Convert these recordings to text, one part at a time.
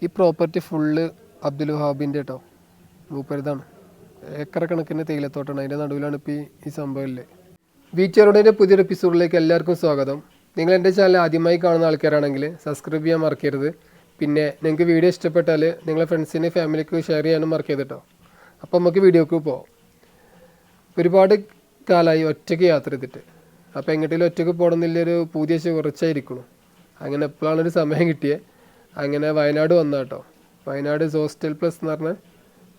ഈ property full Abdul വഹാബിൻ്റെ കേട്ടോ, മൂപ്പരുതാണ്. Acre കണക്കിന് തേയിലത്തോട്ടമാണ്. അതിൻ്റെ നടുവിലാണ് ഇപ്പോൾ ഈ സംഭവം ഇല്ലേ. വീച്ചറുടെ പുതിയൊരു എപ്പിസോഡിലേക്ക് എല്ലാവർക്കും സ്വാഗതം. നിങ്ങൾ എൻ്റെ ചാനൽ ആദ്യമായി കാണുന്ന ആൾക്കാരാണെങ്കിൽ സബ്സ്ക്രൈബ് ചെയ്യാൻ മറക്കരുത്. പിന്നെ നിങ്ങൾക്ക് വീഡിയോ ഇഷ്ടപ്പെട്ടാൽ നിങ്ങളെ ഫ്രണ്ട്സിന് ഫാമിലിക്ക് ഷെയർ ചെയ്യാനും മറക്കരുത് കേട്ടോ. അപ്പോൾ നമുക്ക് വീഡിയോക്ക് പോകാം. ഒരുപാട് കാലമായി ഒറ്റയ്ക്ക് യാത്ര ചെയ്തിട്ട്, അപ്പോൾ എങ്ങോട്ടെങ്കിലും ഒറ്റയ്ക്ക് പോകണമെന്നുള്ളൊരു പുതിയ കുറച്ചായിരിക്കണം. അങ്ങനെ എപ്പോഴാണൊരു സമയം കിട്ടിയത്. അങ്ങനെ വയനാട് വന്ന കേട്ടോ. വയനാട് ഹോസ്റ്റൽ പ്ലസ് എന്ന് പറഞ്ഞ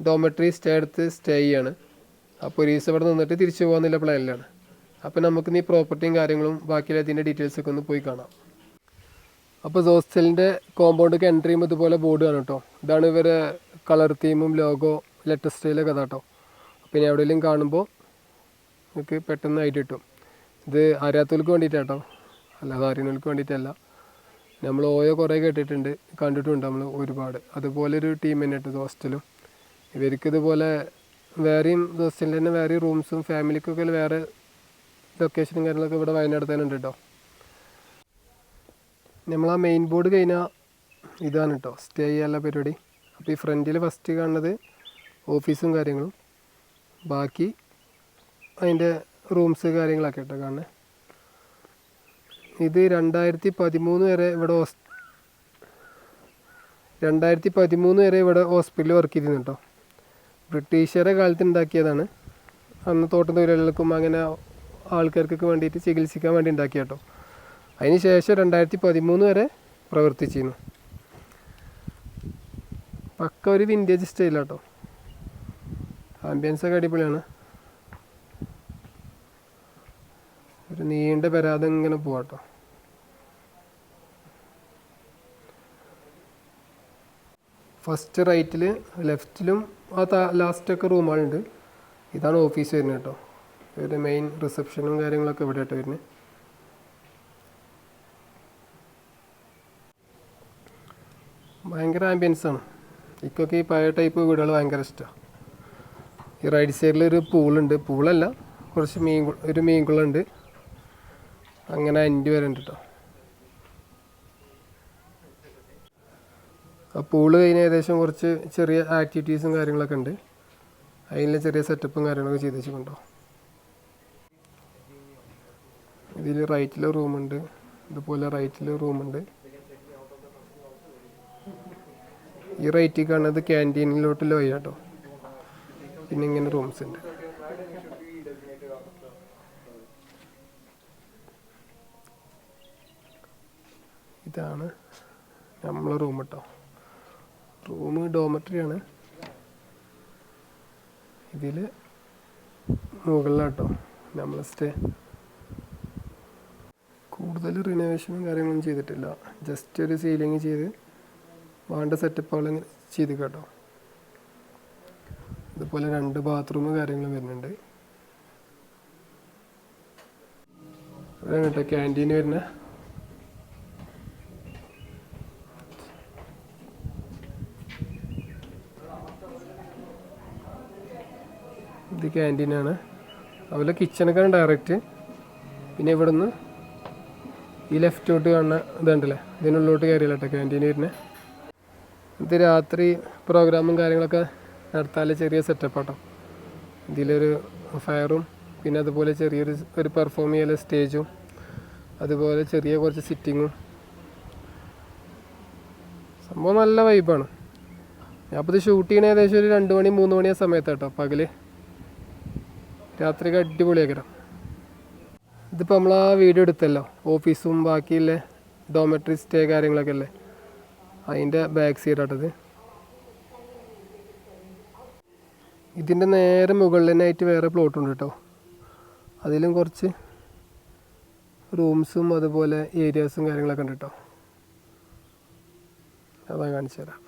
ഡോമെട്രി സ്റ്റേ എടുത്ത് സ്റ്റേ ചെയ്യാണ്. അപ്പോൾ ഒരു ദിവസം ഇവിടെ നിന്നിട്ട് തിരിച്ചു പോകാമെന്നുള്ള പ്ലാനിലാണ്. അപ്പോൾ നമുക്ക് ഈ പ്രോപ്പർട്ടിയും കാര്യങ്ങളും ബാക്കിയുള്ള അതിൻ്റെ ഡീറ്റെയിൽസൊക്കെ ഒന്ന് പോയി കാണാം. അപ്പോൾ ഹോസ്റ്റലിൻ്റെ കോമ്പൗണ്ടൊക്കെ എൻട്രി ചെയ്യുമ്പോൾ ഇതുപോലെ ബോർഡ് കാണും കേട്ടോ. ഇതാണ് ഇവരെ കളർ തീമും ലോഗോ ലെറ്റർ സ്റ്റൈലൊക്കെ അതാ കേട്ടോ. പിന്നെ എവിടെയെങ്കിലും കാണുമ്പോൾ നിങ്ങൾക്ക് പെട്ടെന്ന് ഐഡിയ കിട്ടും. ഇത് അറിയാത്തവർക്ക് വേണ്ടിയിട്ടാണ് കേട്ടോ, അല്ലാതെ അറിയുന്നവർക്ക് വേണ്ടിയിട്ടല്ല. നമ്മൾ ഓയോ കുറേ കേട്ടിട്ടുണ്ട്, കണ്ടിട്ടുണ്ട് നമ്മൾ ഒരുപാട്. അതുപോലെ ഒരു ടീം തന്നെ കേട്ടോ ഹോസ്റ്റലും. ഇവർക്ക് ഇതുപോലെ വേറെയും ഹോസ്റ്റലിൽ തന്നെ വേറെ റൂംസും ഫാമിലിക്കൊക്കെ വേറെ ലൊക്കേഷനും കാര്യങ്ങളൊക്കെ ഇവിടെ വയനാട് തന്നെ ഉണ്ട് കേട്ടോ. നമ്മൾ ആ മെയിൻ ബോർഡ് കഴിഞ്ഞാൽ ഇതാണ് കേട്ടോ സ്റ്റേ ചെയ്യാനുള്ള പരിപാടി. അപ്പോൾ ഈ ഫ്രണ്ടിൽ ഫസ്റ്റ് കാണുന്നത് ഓഫീസും കാര്യങ്ങളും, ബാക്കി അതിൻ്റെ റൂംസ് കാര്യങ്ങളൊക്കെ കേട്ടോ കാണുന്നത്. ഇത് 2013 വരെ ഇവിടെ 2013 വരെ ഇവിടെ ഹോസ്പിറ്റലിൽ വർക്ക് ചെയ്തിരുന്നു കേട്ടോ. ബ്രിട്ടീഷുകാരുടെ കാലത്ത് ഉണ്ടാക്കിയതാണ്. അന്ന് തോട്ടം തൊഴിലാളികൾക്കും അങ്ങനെ ആൾക്കാർക്കൊക്കെ വേണ്ടിയിട്ട് ചികിത്സിക്കാൻ വേണ്ടി ഉണ്ടാക്കിയ കേട്ടോ. അതിന് ശേഷം 2013 വരെ പ്രവർത്തിച്ചിരുന്നു. പക്ക ഒരു വിൻറ്റേജ് സ്റ്റൈലാണ് കേട്ടോ. ആംബിയൻസൊക്കെ അടിപൊളിയാണ്. ഒരു നീണ്ട പരാതി ഇങ്ങനെ പോവാട്ടോ. ഫസ്റ്റ് റൈറ്റിൽ ലെഫ്റ്റിലും ആ ലാസ്റ്റൊക്കെ റൂമുകളുണ്ട്. ഇതാണ് ഓഫീസ് വരുന്നത് കേട്ടോ. ഒരു മെയിൻ റിസപ്ഷനും കാര്യങ്ങളൊക്കെ ഇവിടെ ആയിട്ട് വരുന്നത്. ഭയങ്കര ആംബിയൻസാണ്. ഇക്കൊക്കെ ഈ പഴയ ടൈപ്പ് വീടുകൾ ഭയങ്കര ഇഷ്ടമാണ്. ഈ റൈറ്റ് സൈഡിലൊരു പൂളുണ്ട്, പൂളല്ല കുറച്ച് ഒരു മീൻകുളമുണ്ട്. അങ്ങനെ എൻ്റെ വരെ ഉണ്ട് കേട്ടോ. ആ പൂള് കഴിഞ്ഞ് ഏകദേശം കുറച്ച് ചെറിയ ആക്ടിവിറ്റീസും കാര്യങ്ങളൊക്കെ ഉണ്ട്. അതിൻ്റെ ചെറിയ സെറ്റപ്പും കാര്യങ്ങളൊക്കെ ചെയ്ത് വെച്ചിട്ടുണ്ടോ. ഇതിൽ റൈറ്റിൽ റൂമുണ്ട്, ഇതുപോലെ റൈറ്റിൽ റൂമുണ്ട്. ഈ റൈറ്റിൽ കാണുന്നത് ക്യാൻറ്റീനിലോട്ടുള്ള വഴി കേട്ടോ. പിന്നെ ഇങ്ങനെ റൂംസ് ഉണ്ട്. ഇതാണ് നമ്മളെ റൂം കേട്ടോ. റൂം ഡോമെട്രിയാണ്. ഇതിൽ മുകളിലാട്ടോ നമ്മൾ സ്റ്റേ. കൂടുതൽ റിനോവേഷനും കാര്യങ്ങളൊന്നും ചെയ്തിട്ടില്ല. ജസ്റ്റ് ഒരു സീലിംഗ് ചെയ്ത് വേണ്ട സെറ്റപ്പുകൾ ചെയ്ത് കേട്ടോ. ഇതുപോലെ 2 ബാത്റൂം കാര്യങ്ങളും വരുന്നുണ്ട്. അതാണ് കേട്ടോ ക്യാൻറ്റീൻ വരുന്നത്. ഇത് ക്യാൻറ്റീനാണ്. അതുപോലെ കിച്ചണൊക്കെയാണ് ഡയറക്റ്റ്. പിന്നെ ഇവിടെ നിന്ന് ഈ ലെഫ്റ്റോട്ട് കാണുന്ന ഇതുണ്ടല്ലേ, ഇതിനുള്ളിലോട്ട് കയറിയില്ല കേട്ടോ ക്യാൻറ്റീൻ വരുന്നത്. ഇത് രാത്രി പ്രോഗ്രാമും കാര്യങ്ങളൊക്കെ നടത്താൻ ചെറിയ സെറ്റപ്പ് കേട്ടോ. ഇതിലൊരു ഫയറും പിന്നെ അതുപോലെ ചെറിയൊരു പെർഫോം ചെയ്യാൻ സ്റ്റേജും, അതുപോലെ ചെറിയ കുറച്ച് സിറ്റിങ്ങും. സംഭവം നല്ല വൈബാണ്. ഞാൻ അപ്പോൾ ഇത് ഷൂട്ട് ചെയ്യണ ഏകദേശം ഒരു 2 മണി 3 മണി ആ സമയത്ത് കേട്ടോ. പകല് രാത്രിയൊക്കെ അടിപൊളിയാക്കണം. ഇതിപ്പോൾ നമ്മൾ ആ വീഡിയോ എടുത്തല്ലോ, ഓഫീസും ബാക്കിയുള്ള ഡോമെട്രി സ്റ്റേ കാര്യങ്ങളൊക്കെ അല്ലേ, അതിൻ്റെ ബാക്ക് സൈഡാട്ടത്. ഇതിൻ്റെ നേരെ മുകളിൽ തന്നെ ആയിട്ട് വേറെ പ്ലോട്ടുണ്ട് കേട്ടോ. അതിലും കുറച്ച് റൂംസും അതുപോലെ ഏരിയാസും കാര്യങ്ങളൊക്കെ ഉണ്ട് കേട്ടോ. അതാ കാണിച്ചു തരാം.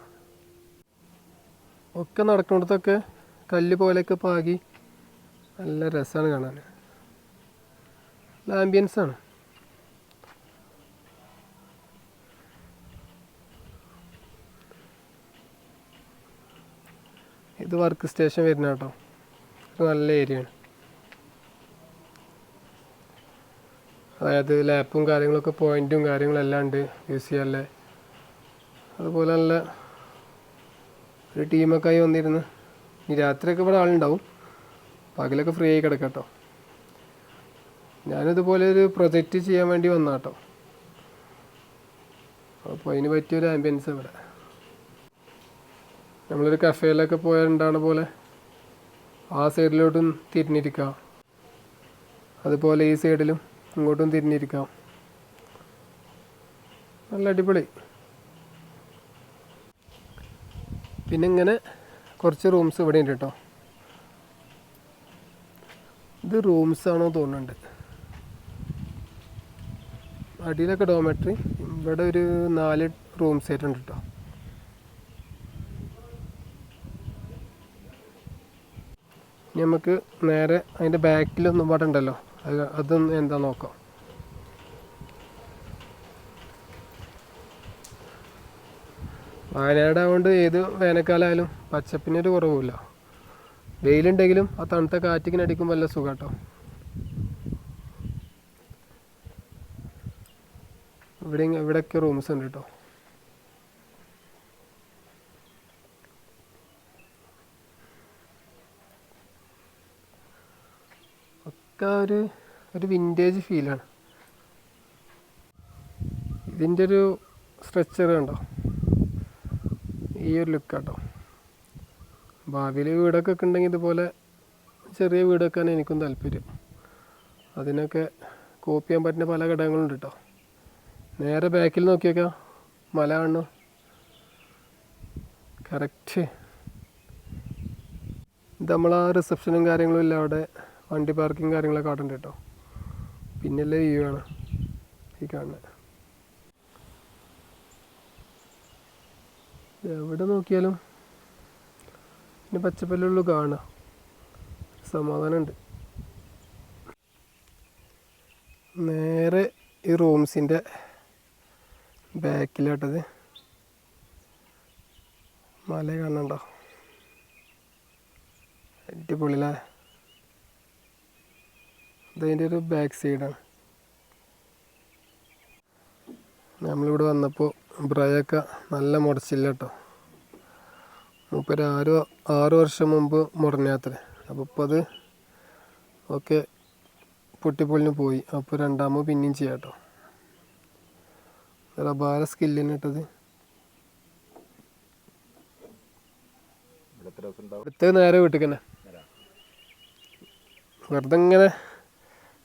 ഒക്കെ നടക്കുന്നിടത്തൊക്കെ കല്ല് പോലെയൊക്കെ പാകി നല്ല രസമാണ് കാണാൻ. നല്ല ആംബിയൻസാണ്. ഇത് വർക്ക് സ്റ്റേഷൻ വരുന്ന കേട്ടോ. നല്ല ഏരിയയാണ്. അതായത് ലാപ്പും കാര്യങ്ങളൊക്കെ പോയിൻറ്റും കാര്യങ്ങളെല്ലാം ഉണ്ട് യൂസ് ചെയ്യാനല്ലേ. അതുപോലെ നല്ല ഒരു ടീമൊക്കെ ആയി വന്നിരുന്ന്. ഇനി രാത്രിയൊക്കെ ഇവിടെ ആളുണ്ടാവും, പകലൊക്കെ ഫ്രീ ആയി കിടക്കാം കേട്ടോ. ഞാനിതുപോലെ ഒരു പ്രൊജക്റ്റ് ചെയ്യാൻ വേണ്ടി വന്ന കേട്ടോ. അപ്പോൾ അതിന് പറ്റിയൊരു ആംബിയൻസ് ഇവിടെ. നമ്മളൊരു കഫേയിലൊക്കെ പോയാൽ ഉണ്ടാകുന്ന പോലെ ആ സൈഡിലോട്ടും തിരിഞ്ഞിരിക്കാം, അതുപോലെ ഈ സൈഡിലും ഇങ്ങോട്ടും തിരിഞ്ഞിരിക്കാം. നല്ല അടിപൊളി. പിന്നെ ഇങ്ങനെ കുറച്ച് റൂംസ് ഇവിടെ ഉണ്ട് കേട്ടോ. ഇത് റൂംസാണോ തോന്നുന്നുണ്ട്. അടിയിലൊക്കെ ഡോമെട്രി. ഇവിടെ ഒരു 4 റൂംസ് ആയിട്ടുണ്ട് കേട്ടോ. നമുക്ക് നേരെ അതിൻ്റെ ബാക്കിലൊന്നും പാടെ ഉണ്ടല്ലോ, അതൊന്നും എന്താ നോക്കാം. വയനാട് ആയതുകൊണ്ട് ഏത് വേനൽക്കാലമായാലും പച്ചപ്പിനൊരു കുറവുമില്ല. വെയിലുണ്ടെങ്കിലും ആ തണുത്ത കാറ്റിങ്ങനെ അടിക്കുമ്പോൾ നല്ല സുഖം കേട്ടോ. ഇവിടെയൊക്കെ റൂംസ് ഉണ്ട് കേട്ടോ. ഒക്കെ ഒരു വിൻറ്റേജ് ഫീലാണ്. ഇതിൻ്റെ ഒരു സ്ട്രക്ചർ കണ്ടോ, ഈ ഒരു ലുക്ക് കേട്ടോ. ഭാവിയിൽ വീടൊക്കെ ഉണ്ടെങ്കിൽ ഇതുപോലെ ചെറിയ വീട് വെക്കാൻ എനിക്കും താല്പര്യം. അതിനൊക്കെ കോപ്പി ചെയ്യാൻ പറ്റുന്ന പല ഘടകങ്ങളുണ്ട് കേട്ടോ. നേരെ ബാക്കിൽ നോക്കിയേക്കാം, മല കാണുന്നു കറക്റ്റ്. ഇത് നമ്മൾ ആ റിസപ്ഷനും കാര്യങ്ങളും ഇല്ല, അവിടെ വണ്ടി പാർക്കിങ് കാര്യങ്ങളൊക്കെ കാട്ടുണ്ട് കേട്ടോ. പിന്നെയല്ലേ വ്യൂ ആണ് ഈ കാണുന്നത്. എവിടെ നോക്കിയാലും പിന്നെ പച്ചപ്പല്ലുള്ളൂ കാണുക, സമാധാനമുണ്ട്. നേരെ ഈ റൂംസിൻ്റെ ബാക്കിലാട്ടത് മല കാണണ്ടോ, അടിപൊളിയല്ലേ. ഇതതിൻ്റെ ഒരു ബാക്ക് സൈഡാണ്. നമ്മളിവിടെ വന്നപ്പോൾ ബ്രയൊക്കെ നല്ല മുടച്ചില്ല കേട്ടോ. മൂപ്പര് 6 വർഷം മുമ്പ് മുടഞ്ഞാത്രേ. അപ്പോൾ ഇപ്പോൾ അത് ഒക്കെ പൊട്ടിപ്പൊളിഞ്ഞ് പോയി. അപ്പോൾ രണ്ടാമത് പിന്നെയും ചെയ്യാം കേട്ടോ. അപാര സ്കില്ലിന് ഇട്ടത്. അടുത്ത നേരെ വീട്ടിൽ തന്നെ വെറുതെ ഇങ്ങനെ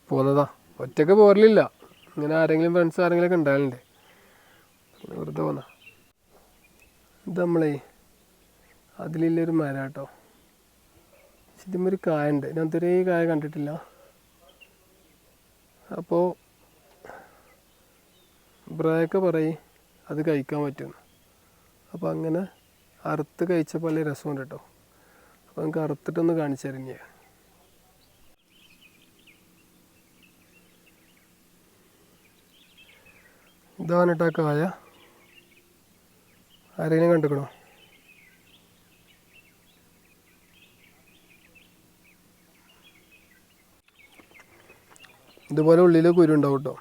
പോകുന്നതാ. ഒറ്റയ്ക്ക് പോരലില്ല, ഇങ്ങനെ ആരെങ്കിലും ഫ്രണ്ട്സ് ആരെങ്കിലുമൊക്കെ ഉണ്ടാകലുണ്ട്, വെറുതെ പോന്ന. ഇത് നമ്മളേ അതിലുള്ളൊരു മര കേട്ടോ. ഇതിന്മേൽ കായ ഉണ്ട്, ഞാൻ ഇതുവരെ കായ കണ്ടിട്ടില്ല. അപ്പോൾ ബ്രയൊക്കെ പറയും അത് കഴിക്കാൻ പറ്റുമെന്ന്. അപ്പോൾ അങ്ങനെ അറുത്ത് കഴിച്ചപ്പോൾ നല്ല രസമുണ്ട് കേട്ടോ. അപ്പോൾ നമുക്ക് അറുത്തിട്ടൊന്ന് കാണിച്ചു തരുന്ന. ഇതാണ് കേട്ടോ കായ. ആരെങ്കിലും കണ്ടുക്കണോ? ഇതുപോലെ ഉള്ളിൽ കുരു ഉണ്ടാവും കേട്ടോ.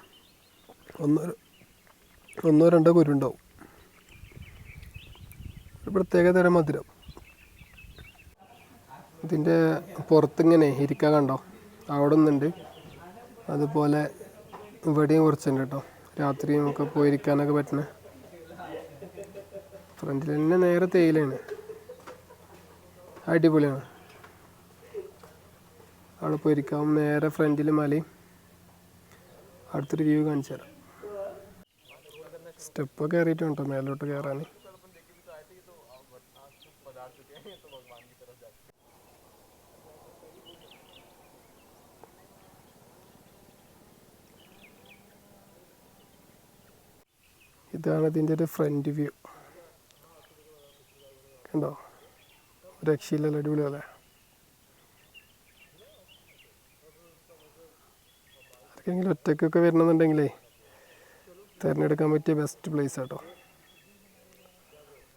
ഒന്നോ രണ്ടോ കുരു ഉണ്ടാവും. ഒരു പ്രത്യേക തരം മധുരം. ഇതിൻ്റെ പുറത്തിങ്ങനെ ഇരിക്കാൻ കണ്ടോ, അവിടെ ഒന്നുണ്ട്. അതുപോലെ ഇവിടെയും കുറച്ചുണ്ട് കേട്ടോ. രാത്രി നമുക്ക് പോയിരിക്കാനൊക്കെ പറ്റുന്ന. ഫ്രണ്ടിൽ തന്നെ നേരെ തേയിലാണ്, അടിപൊളിയാണ്. അവിടെ പോയിരിക്കാം. നേരെ ഫ്രണ്ടിൽ മലയും. അടുത്തൊരു വ്യൂ കാണിച്ചു തരാം. സ്റ്റെപ്പൊക്കെ കയറിയിട്ടുണ്ടോ മേലോട്ട് കയറാൻ. ഇതാണ് ഇതിൻ്റെ ഒരു ഫ്രണ്ട് വ്യൂ. കണ്ടോ, രക്ഷയില്ലല്ലോ, അടിപൊളിയല്ലേ. ആർക്കെങ്കിലും ഒറ്റയ്ക്കൊക്കെ വരണമെന്നുണ്ടെങ്കിലേ തിരഞ്ഞെടുക്കാൻ പറ്റിയ ബെസ്റ്റ് പ്ലേസ് കേട്ടോ.